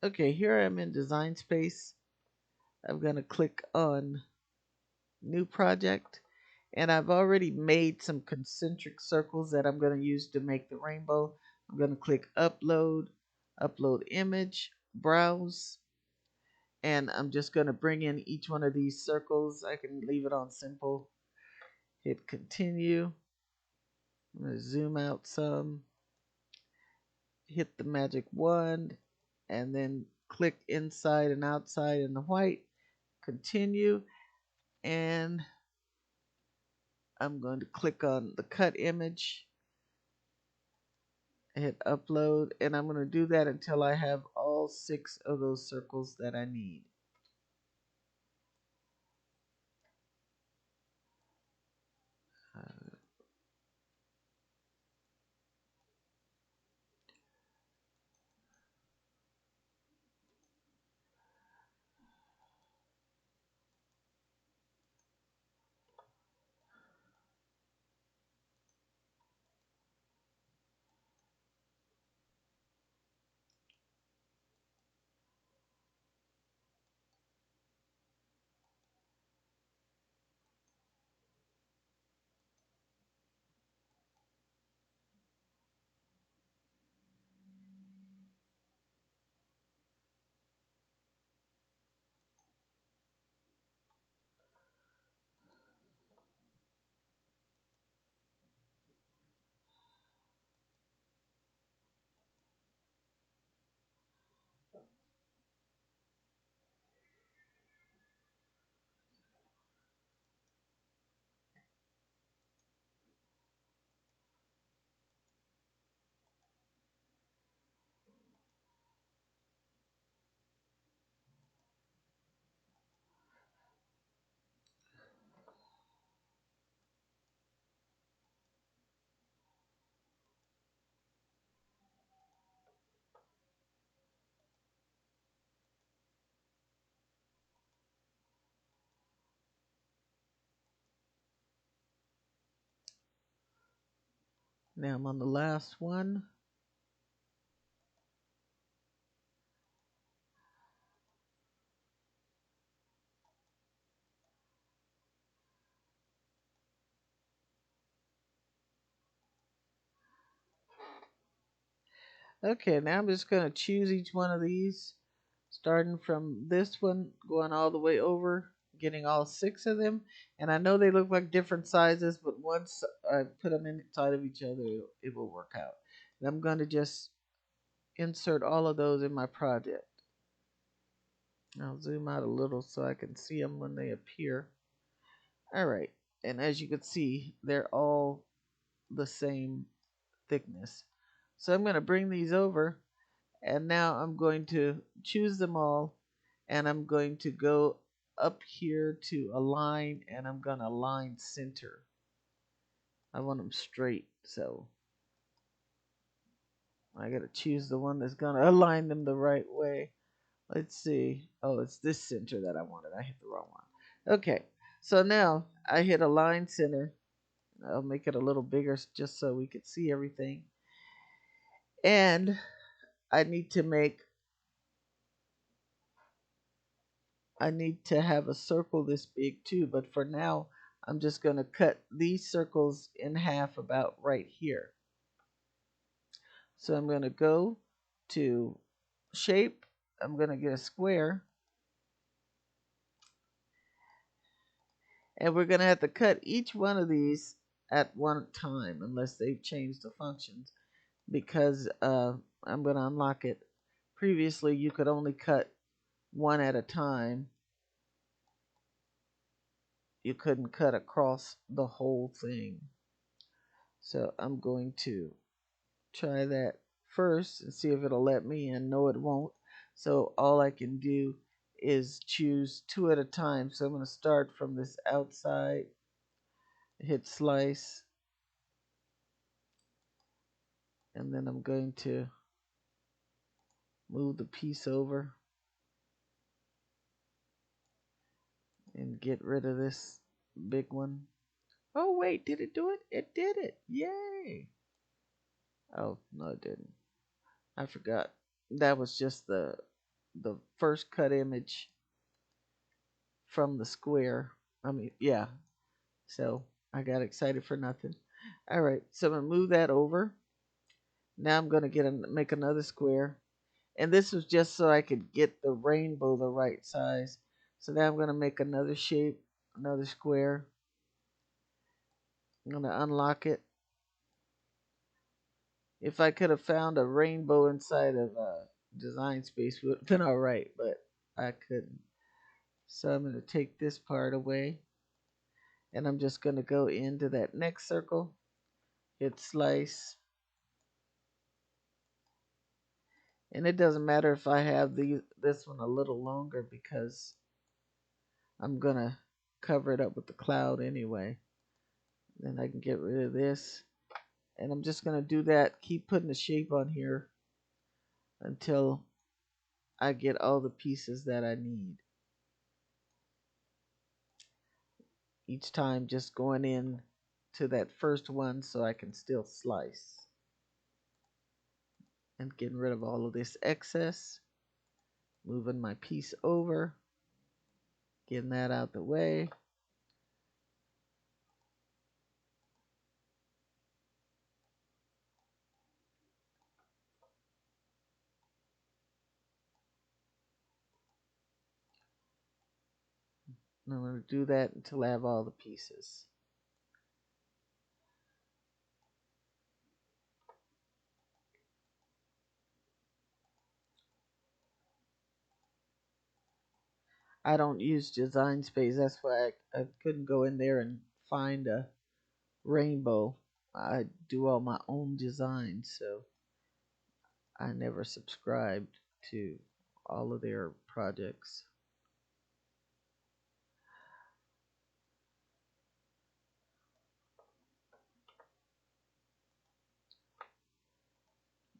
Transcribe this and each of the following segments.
Okay, here I am in design space. I'm going to click on new project, and I've already made some concentric circles that I'm going to use to make the rainbow. I'm going to click upload, upload image, browse, and I'm just going to bring in each one of these circles. I can leave it on simple, hit continue. I'm going to zoom out some, hit the magic wand, and then click inside and outside in the white, continue, and I'm going to click on the cut image, hit upload, and I'm going to do that until I have all 6 of those circles that I need. Uh, Now I'm on the last one. Okay, now I'm just going to choose each one of these, starting from this one, going all the way over, getting all 6 of them. And I know they look like different sizes, but once I put them inside of each other, it will work out. And I'm going to just insert all of those in my project. I'll zoom out a little so I can see them when they appear. All right, and as you can see, they're all the same thickness. So I'm going to bring these over, and now I'm going to choose them all, and I'm going to go up here to align, and I'm going to align center. I want them straight, so I got to choose the one that's going to align them the right way. Let's see. Oh, it's this center that I wanted. I hit the wrong one. Okay, so now I hit align center. I'll make it a little bigger just so we could see everything. And I need to make, I need to have a circle this big too, but for now, I'm just going to cut these circles in half about right here. So I'm going to go to shape. I'm going to get a square. And we're going to have to cut each one of these at one time unless they've changed the functions, because I'm going to unlock it. Previously, you could only cut one at a time. You couldn't cut across the whole thing. So I'm going to try that first and see if it'll let me in. No, it won't. So all I can do is choose 2 at a time. So I'm going to start from this outside, hit slice, and then I'm going to move the piece over and get rid of this big one. Oh wait, did it do it? It did it. Yay. Oh, no it didn't. I forgot. That was just the the first cut image from the square. I mean, yeah. So I got excited for nothing. All right, so I'm gonna move that over. Now I'm gonna make another square, and this was just so I could get the rainbow the right size. So now I'm gonna make another shape, another square. I'm gonna unlock it. If I could have found a rainbow inside of Design Space, would have been all right, but I couldn't. So I'm gonna take this part away, and I'm just gonna go into that next circle, hit slice, and it doesn't matter if I have this one a little longer because I'm gonna cover it up with the cloud anyway. Then I can get rid of this, and I'm just gonna do that. Keep putting the shape on here until I get all the pieces that I need. Each time just going in to that first one so I can still slice. And getting rid of all of this excess. Moving my piece over. Getting that out the way. And I'm going to do that until I have all the pieces. I don't use Design Space. That's why I couldn't go in there and find a rainbow. I do all my own designs, so I never subscribed to all of their projects.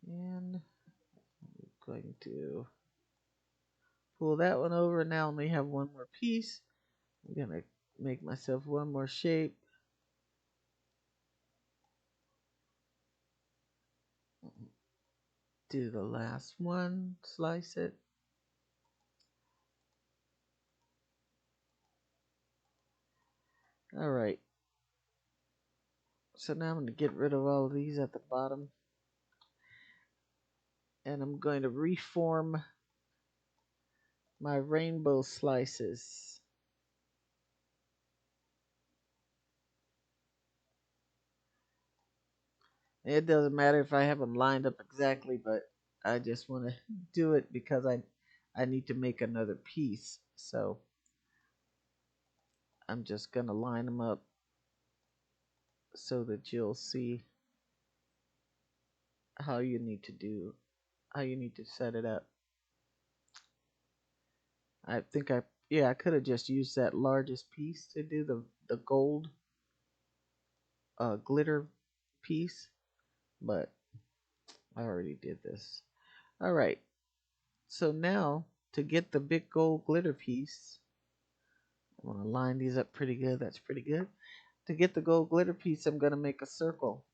And I'm going to pull that one over. Now I only have one more piece. I'm going to make myself one more shape. Do the last one, slice it. All right. So now I'm going to get rid of all of these at the bottom. And I'm going to reform my rainbow slices. It doesn't matter if I have them lined up exactly, but I just want to do it because I need to make another piece. So I'm just going to line them up so that you'll see how you need to how you need to set it up. I think yeah, I could have just used that largest piece to do the gold glitter piece, but I already did this. All right. So now to get the big gold glitter piece, I'm going to line these up pretty good. That's pretty good. To get the gold glitter piece, I'm going to make a circle.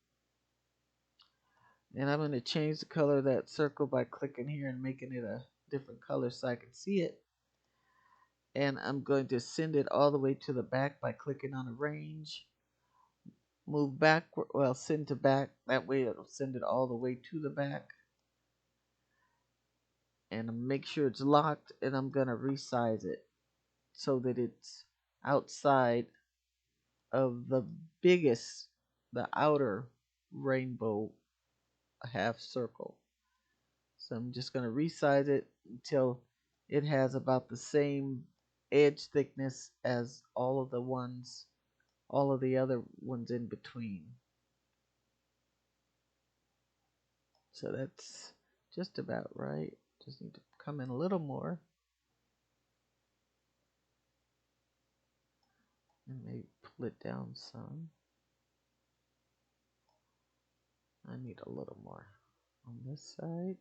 And I'm going to change the color of that circle by clicking here and making it a different color so I can see it. And I'm going to send it all the way to the back by clicking on arrange. Move back, well, send to back. That way it'll send it all the way to the back. And make sure it's locked, and I'm going to resize it so that it's outside of the biggest, the outer rainbow half circle. So I'm just going to resize it until it has about the same edge thickness as all of all of the other ones in between. So that's just about right. Just need to come in a little more. And maybe pull it down some. I need a little more on this side.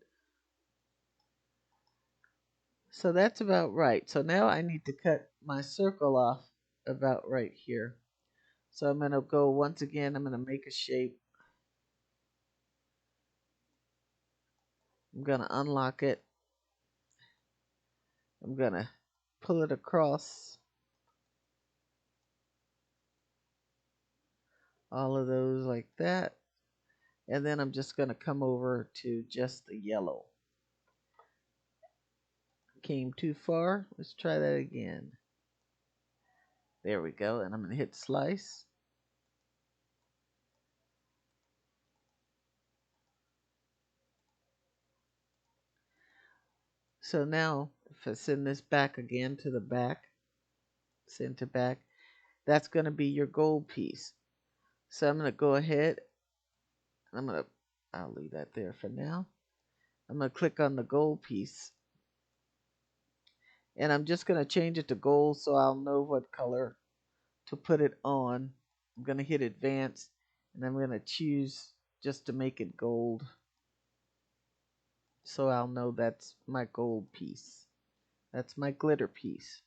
So that's about right. So now I need to cut my circle off about right here. So I'm going to go once again, I'm going to make a shape. I'm going to unlock it. I'm going to pull it across all of those like that. And then I'm just going to come over to just the yellow. Came too far. Let's try that again. There we go. And I'm going to hit slice. So now, if I send this back again to the back, send to back, that's going to be your gold piece. So I'm going to go ahead. I'll leave that there for now. I'm going to click on the gold piece. And I'm just going to change it to gold so I'll know what color to put it on. I'm going to hit advance and I'm going to choose just to make it gold. So I'll know that's my gold piece. That's my glitter piece.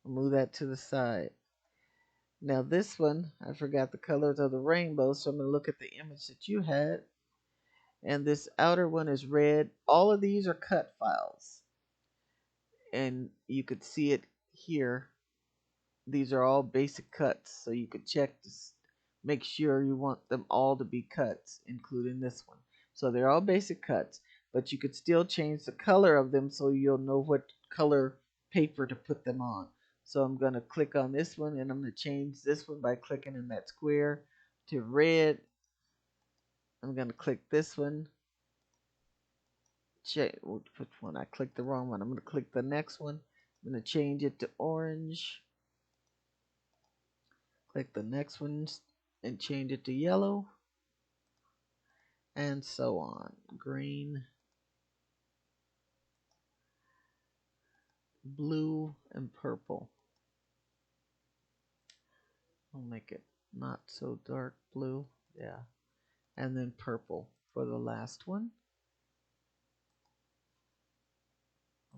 I'll move that to the side. Now this one, I forgot the colors of the rainbow, so I'm going to look at the image that you had. And this outer one is red. All of these are cut files. And you could see it here. These are all basic cuts, so you could check to make sure you want them all to be cuts, including this one. So they're all basic cuts, but you could still change the color of them so you'll know what color paper to put them on. So I'm going to click on this one, and I'm going to change this one by clicking in that square to red. I'm going to click this one. Which one? I clicked the wrong one. I'm going to click the next one. I'm going to change it to orange. Click the next one and change it to yellow. And so on. Green, blue, and purple. I'll make it not so dark blue. Yeah. And then purple for the last one.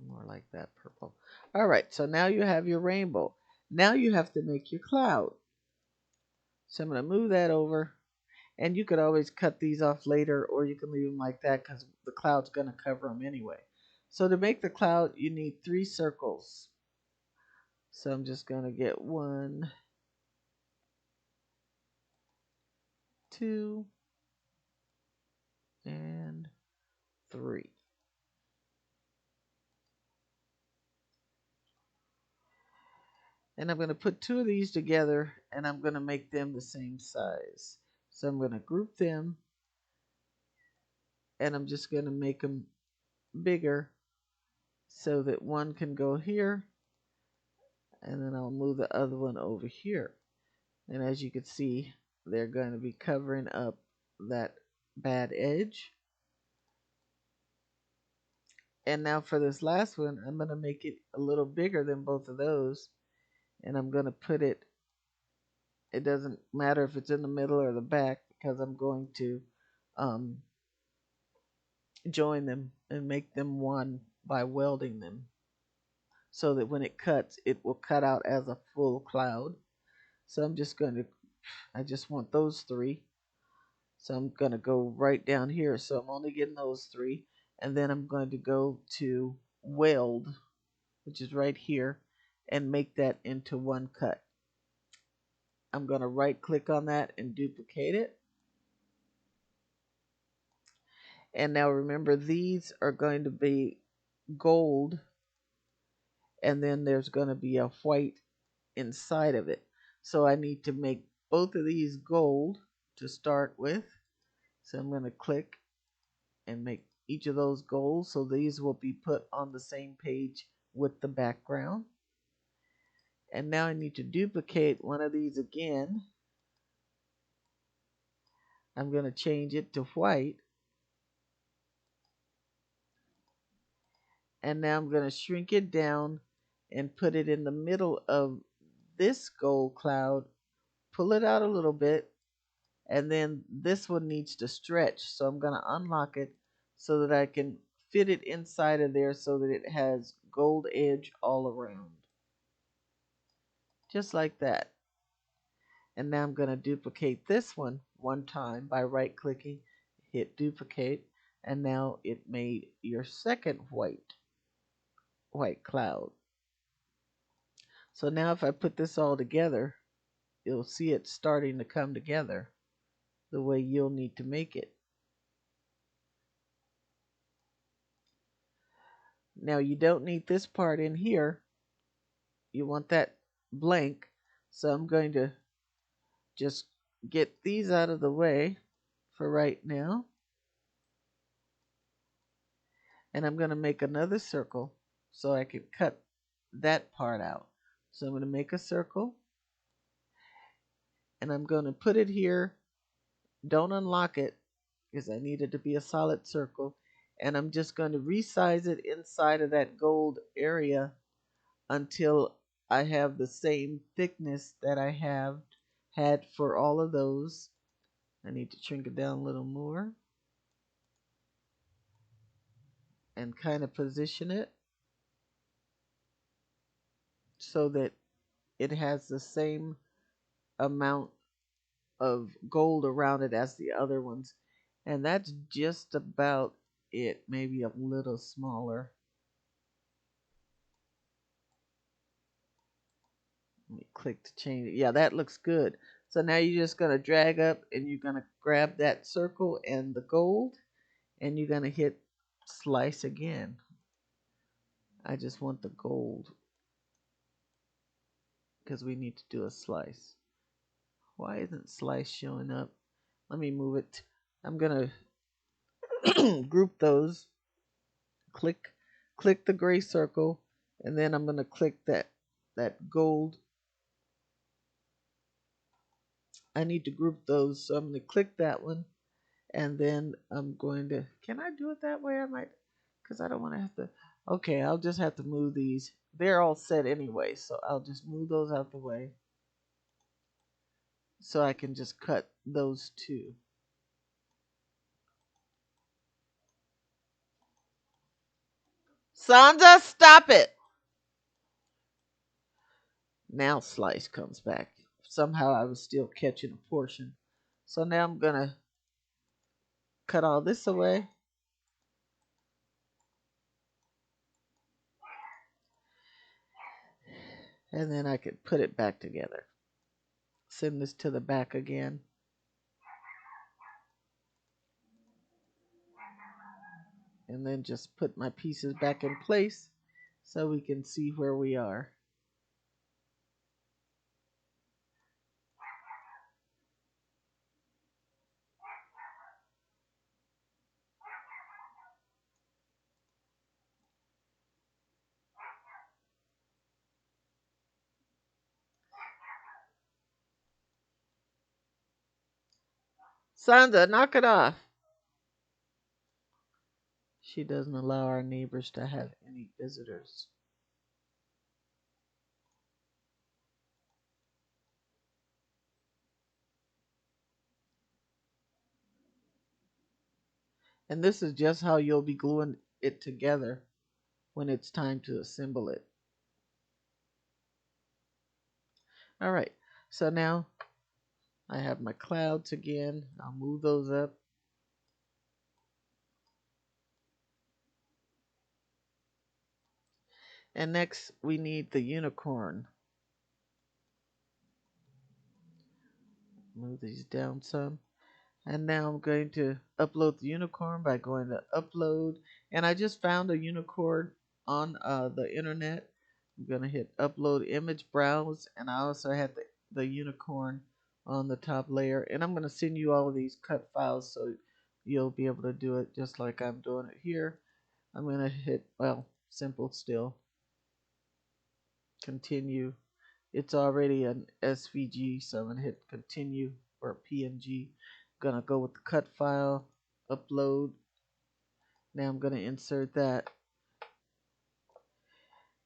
More like that purple. All right, so now you have your rainbow. Now you have to make your cloud. So I'm going to move that over. And you could always cut these off later, or you can leave them like that because the cloud's going to cover them anyway. So to make the cloud, you need 3 circles. So I'm just going to get 1, 2, and 3. And I'm going to put 2 of these together, and I'm going to make them the same size. So I'm going to group them, and I'm just going to make them bigger so that one can go here, and then I'll move the other one over here. And as you can see, they're going to be covering up that bad edge. And now for this last one, I'm going to make it a little bigger than both of those. And I'm going to put it, it doesn't matter if it's in the middle or the back, because I'm going to join them and make them one by welding them. So that when it cuts, it will cut out as a full cloud. So I'm just going to, I just want those 3. So I'm going to go right down here. So I'm only getting those 3. And then I'm going to go to weld, which is right here, and make that into one cut. I'm going to right click on that and duplicate it. And now remember, these are going to be gold, and then there's going to be a white inside of it. So I need to make both of these gold to start with. So I'm going to click and make each of those gold. So these will be put on the same page with the background. And now I need to duplicate one of these again. I'm going to change it to white. And now I'm going to shrink it down and put it in the middle of this gold cloud. Pull it out a little bit. And then this one needs to stretch. So I'm going to unlock it so that I can fit it inside of there so that it has gold edge all around. Just like that. And now I'm going to duplicate this one time by right clicking, hit duplicate, and now it made your second white white cloud. So now if I put this all together, you'll see it starting to come together the way you'll need to make it. Now you don't need this part in here. You want that blank. So I'm going to just get these out of the way for right now. And I'm going to make another circle so I can cut that part out. So I'm going to make a circle and I'm going to put it here. Don't unlock it because I need it to be a solid circle. And I'm just going to resize it inside of that gold area until I have the same thickness that I have had for all of those. I need to shrink it down a little more and kind of position it so that it has the same amount of gold around it as the other ones. And that's just about it, maybe a little smaller. Let me click to change it. Yeah, that looks good. So now you're just going to drag up and you're going to grab that circle and the gold and you're going to hit slice again. I just want the gold because we need to do a slice. Why isn't slice showing up? Let me move it. I'm going to group those. Click the gray circle and then I'm going to click that gold. I need to group those, so I'm going to click that one and then I'm going to, can I do it that way? I might, because I don't want to have to, okay, I'll just have to move these. They're all set anyway, so I'll just move those out the way so I can just cut those two. Sansa, stop it! Now slice comes back. Somehow I was still catching a portion. So now I'm going to cut all this away. And then I can put it back together. Send this to the back again. And then just put my pieces back in place so we can see where we are. Sansa, knock it off. She doesn't allow our neighbors to have any visitors. And this is just how you'll be gluing it together when it's time to assemble it. All right, so now I have my clouds again. I'll move those up. And next we need the unicorn. Move these down some. And now I'm going to upload the unicorn by going to upload. And I just found a unicorn on the internet. I'm going to hit upload image browse. And I also had the unicorn on the top layer. And I'm going to send you all of these cut files so you'll be able to do it just like I'm doing it here. I'm going to hit, well, simple still. Continue. It's already an SVG, so I'm going to hit continue or PNG. I'm going to go with the cut file, upload. Now I'm going to insert that.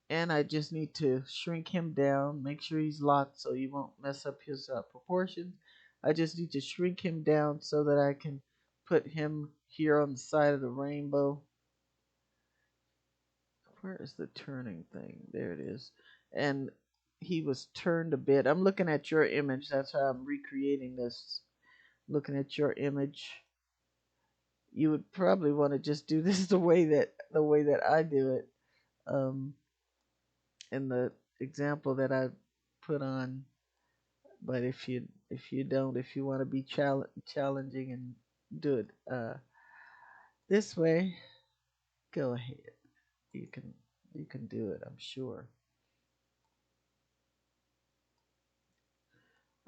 And I just need to shrink him down, make sure he's locked so you won't mess up his proportions. I just need to shrink him down so that I can put him here on the side of the rainbow. Where is the turning thing? There it is. And he was turned a bit. I'm looking at your image. That's how I'm recreating this. Looking at your image. You would probably want to just do this the way that I do it. in the example that I put on. But if you want to be challenging and do it this way, go ahead. You can you can do it. I'm sure.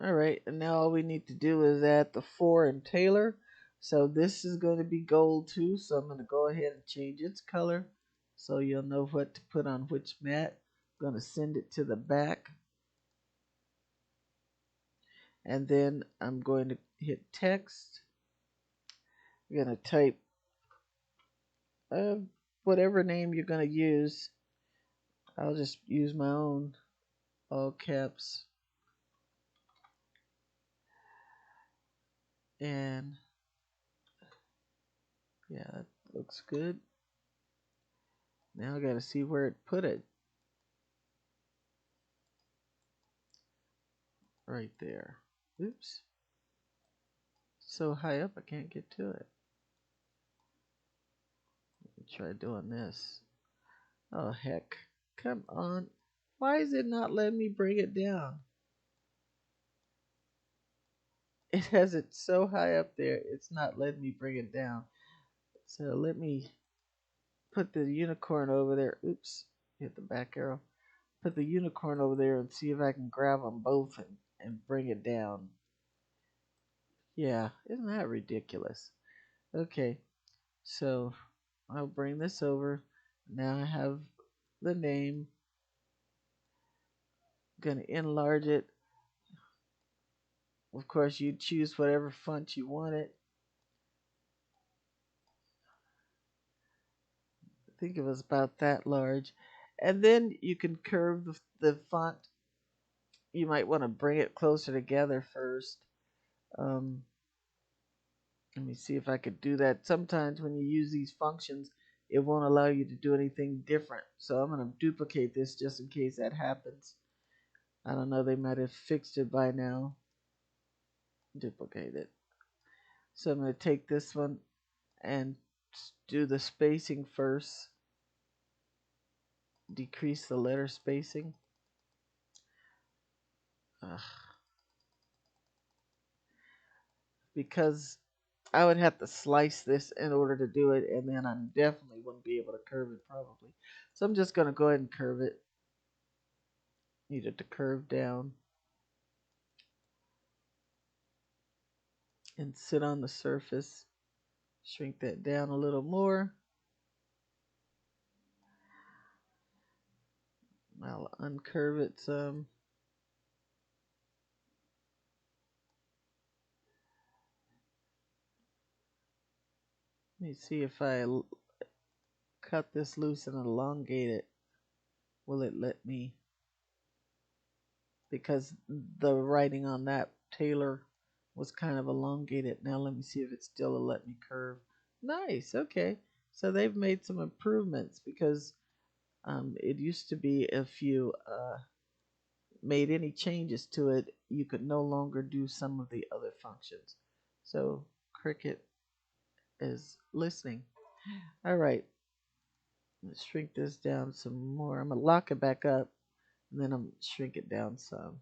All right, and now all we need to do is add the 4 and Taylor. So this is going to be gold too. So I'm going to go ahead and change its color so you'll know what to put on which mat. I'm going to send it to the back. And then I'm going to hit text. I'm going to type uh, whatever name you're going to use. I'll just use my own, all caps. And yeah, that looks good. Now I got to see where it put it. Right there. Oops. So high up I can't get to it. Let me try doing this. Oh heck. Come on. Why is it not letting me bring it down? It has it so high up there, it's not letting me bring it down. So let me put the unicorn over there. Oops. Hit the back arrow. Put the unicorn over there and see if I can grab them both and bring it down. Yeah, isn't that ridiculous? Okay, so I'll bring this over. Now I have the name. I'm gonna enlarge it. Of course, you choose whatever font you want it. I think it was about that large. And then you can curve the font. You might want to bring it closer together first. Um, Let me see if I could do that. Sometimes when you use these functions, it won't allow you to do anything different. So I'm going to duplicate this just in case that happens. I don't know, they might have fixed it by now. Duplicate it. So I'm going to take this one and do the spacing first. Decrease the letter spacing. Ugh. Because I would have to slice this in order to do it, and then I definitely wouldn't be able to curve it probably. So I'm just going to go ahead and curve it. Need it to curve down and sit on the surface. Shrink that down a little more. I'll uncurve it some. Let me see if I cut this loose and elongate it. Will it let me? Because the writing on that Taylor was kind of elongated. Now let me see if it still will let me curve. Nice. Okay. So they've made some improvements because it used to be if you made any changes to it, you could no longer do some of the other functions. So Cricket is listening. All right. Let's shrink this down some more. I'm going to lock it back up and then I'm shrink it down some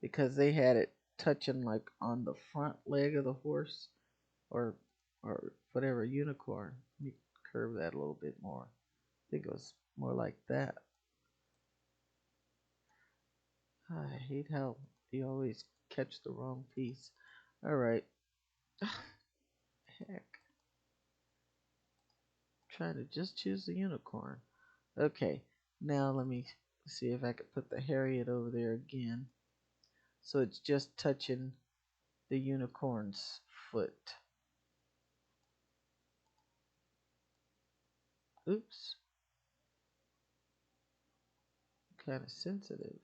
because they had it touching like on the front leg of the horse or whatever unicorn. Let me curve that a little bit more. I think it was more like that. I hate how you always catch the wrong piece. All right. Heck. Trying to just choose the unicorn. Okay. Now let me see if I could put the Harriet over there again. So it's just touching the unicorn's foot. Oops. Kind of sensitive.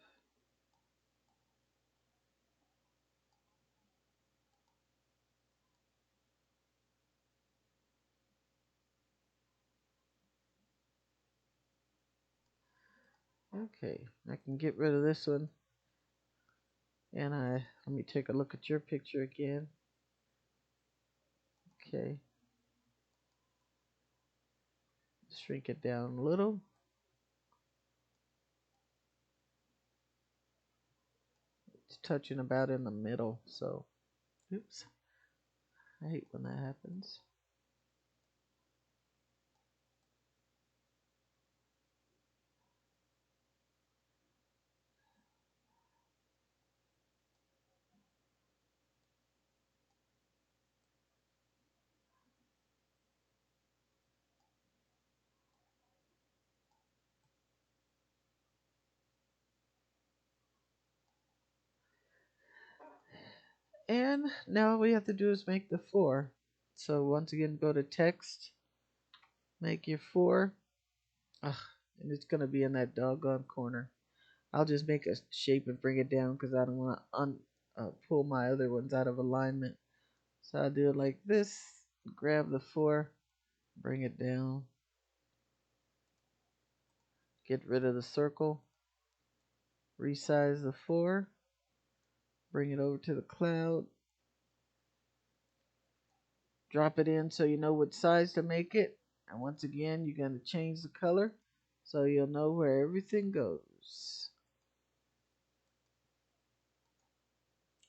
Okay. I can get rid of this one. And let me take a look at your picture again. Okay. Shrink it down a little. It's touching about in the middle, so oops. I hate when that happens. And now all we have to do is make the 4. So once again, go to text, make your 4. Ugh, and it's going to be in that doggone corner. I'll just make a shape and bring it down because I don't want to pull my other ones out of alignment. So I'll do it like this. Grab the 4, bring it down. Get rid of the circle. Resize the 4. Bring it over to the cloud. Drop it in so you know what size to make it. And once again, you're going to change the color so you'll know where everything goes.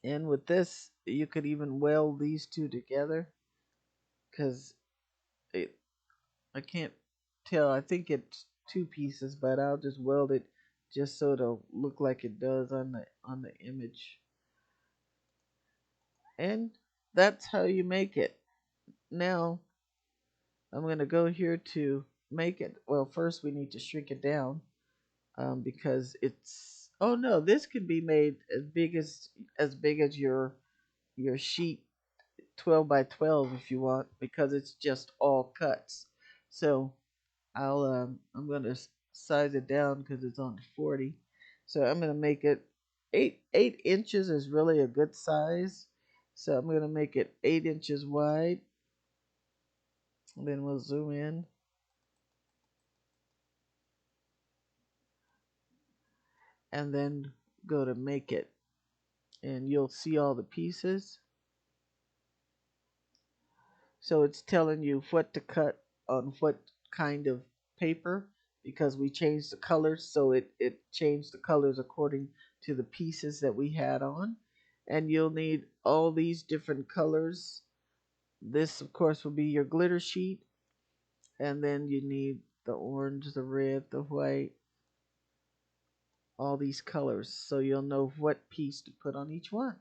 And with this, you could even weld these two together because I can't tell. I think it's 2 pieces, but I'll just weld it just so it'll look like it does on the image. And that's how you make it. Now I'm gonna go here to make it. Well, first we need to shrink it down because it's. Oh no, this could be made as big as your sheet 12 by 12 if you want because it's just all cuts. So I'm gonna size it down because it's on 40. So I'm gonna make it 8 inches is really a good size. So I'm gonna make it 8 inches wide. And then we'll zoom in. And then go to make it. And you'll see all the pieces. So it's telling you what to cut on what kind of paper because we changed the colors. So it changed the colors according to the pieces that we had on. And you'll need all these different colors. This, of course, will be your glitter sheet. And then you need the orange, the red, the white, all these colors. So you'll know what piece to put on each one.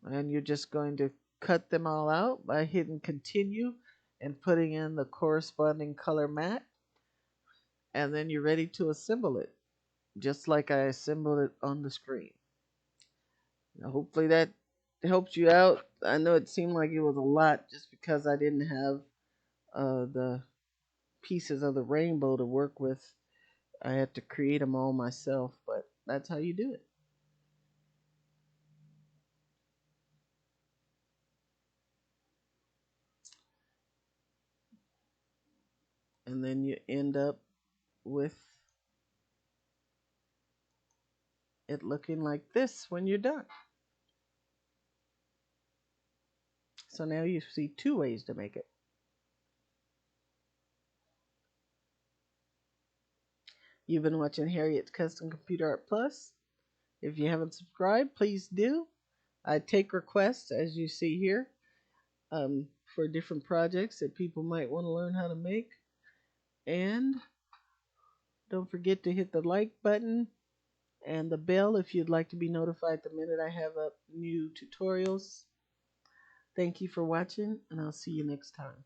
And you're just going to cut them all out by hitting continue and putting in the corresponding color mat, and then you're ready to assemble it just like I assembled it on the screen. Now, hopefully that helps you out. I know it seemed like it was a lot just because I didn't have the pieces of the rainbow to work with. I had to create them all myself, but that's how you do it. And then you end up with it looking like this when you're done. So now you see 2 ways to make it. You've been watching Harriet's Custom Computer Art Plus. If you haven't subscribed, please do. I take requests, as you see here, for different projects that people might want to learn how to make. And don't forget to hit the like button and the bell if you'd like to be notified the minute I have up new tutorials. Thank you for watching, and I'll see you next time.